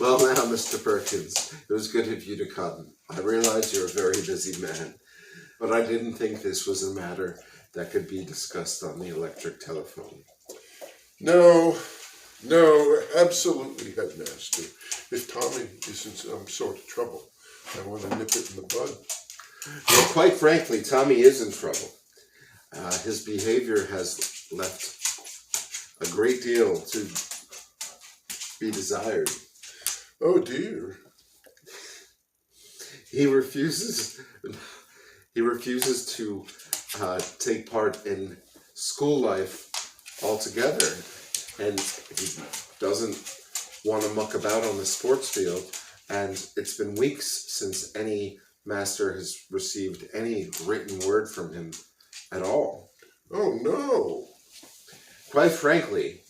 Well, now, Mr. Perkins, it was good of you to come. I realize you're a very busy man, but I didn't think this was a matter that could be discussed on the electric telephone. No, absolutely, Headmaster. If Tommy is in some sort of trouble, I want to nip it in the bud. Well, quite frankly, Tommy is in trouble. His behavior has left a great deal to be desired. Oh dear. He refuses to take part in school life altogether, and he doesn't want to muck about on the sports field. And it's been weeks since any master has received any written word from him at all. Oh no. Quite frankly,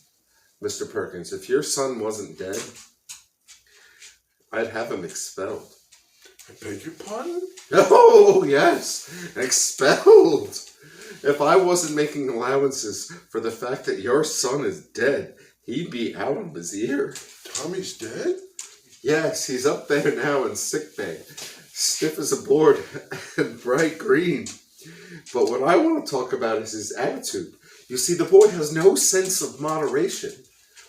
Mr. Perkins, if your son wasn't dead, I'd have him expelled. I beg your pardon? Oh, yes, expelled. If I wasn't making allowances for the fact that your son is dead, he'd be out on his ear. Tommy's dead? Yes, he's up there now in sick bay, stiff as a board and bright green. But what I want to talk about is his attitude. You see, the boy has no sense of moderation.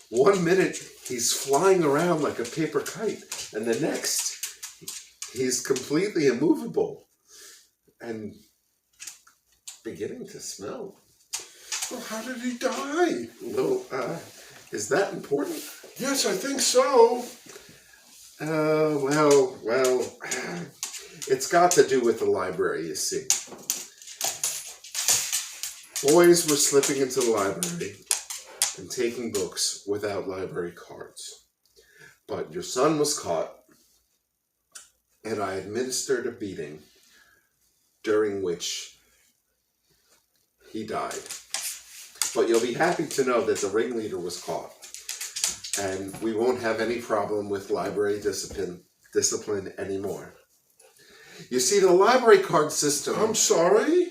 1 minute, he's flying around like a paper kite, and the next, he's completely immovable and beginning to smell. Well, how did he die? Well, is that important? Yes, I think so. Well, it's got to do with the library, you see. Boys were slipping into the library and taking books without library cards. But your son was caught, and I administered a beating during which he died. But you'll be happy to know that the ringleader was caught, and we won't have any problem with library discipline anymore. You see, the library card system... I'm sorry?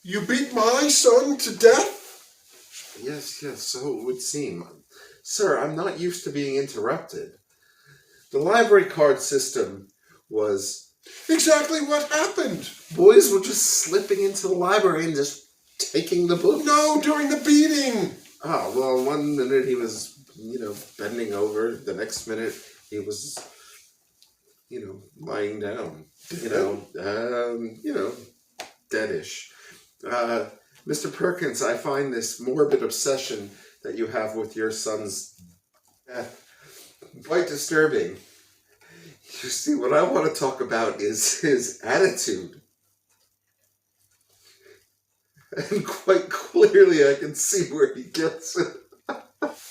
You beat my son to death? Yes, so it would seem. Sir, I'm not used to being interrupted. The library card system was... Exactly what happened. Boys were just slipping into the library and just taking the books. No, during the beating. Oh, well, 1 minute he was, bending over. The next minute he was, lying down. Deadish. Mr. Perkins, I find this morbid obsession that you have with your son's death quite disturbing. You see, what I want to talk about is his attitude. And quite clearly I can see where he gets it.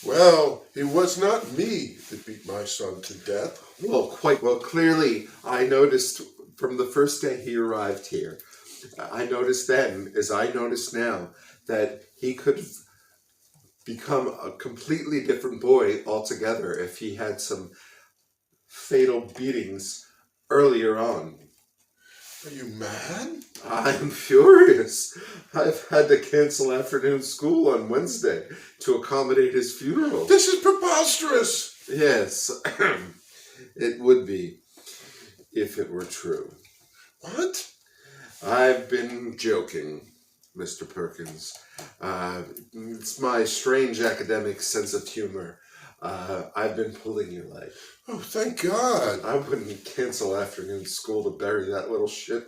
Well, it was not me that beat my son to death. Well, clearly I noticed from the first day he arrived here. I noticed then, as I notice now, that he could have become a completely different boy altogether if he had some fatal beatings earlier on. Are you mad? I'm furious. I've had to cancel afternoon school on Wednesday to accommodate his funeral. This is preposterous. Yes, it would be if it were true. What? I've been joking, Mr. Perkins. It's my strange academic sense of humor. I've been pulling your leg. Oh, thank God. I wouldn't cancel afternoon school to bury that little shit.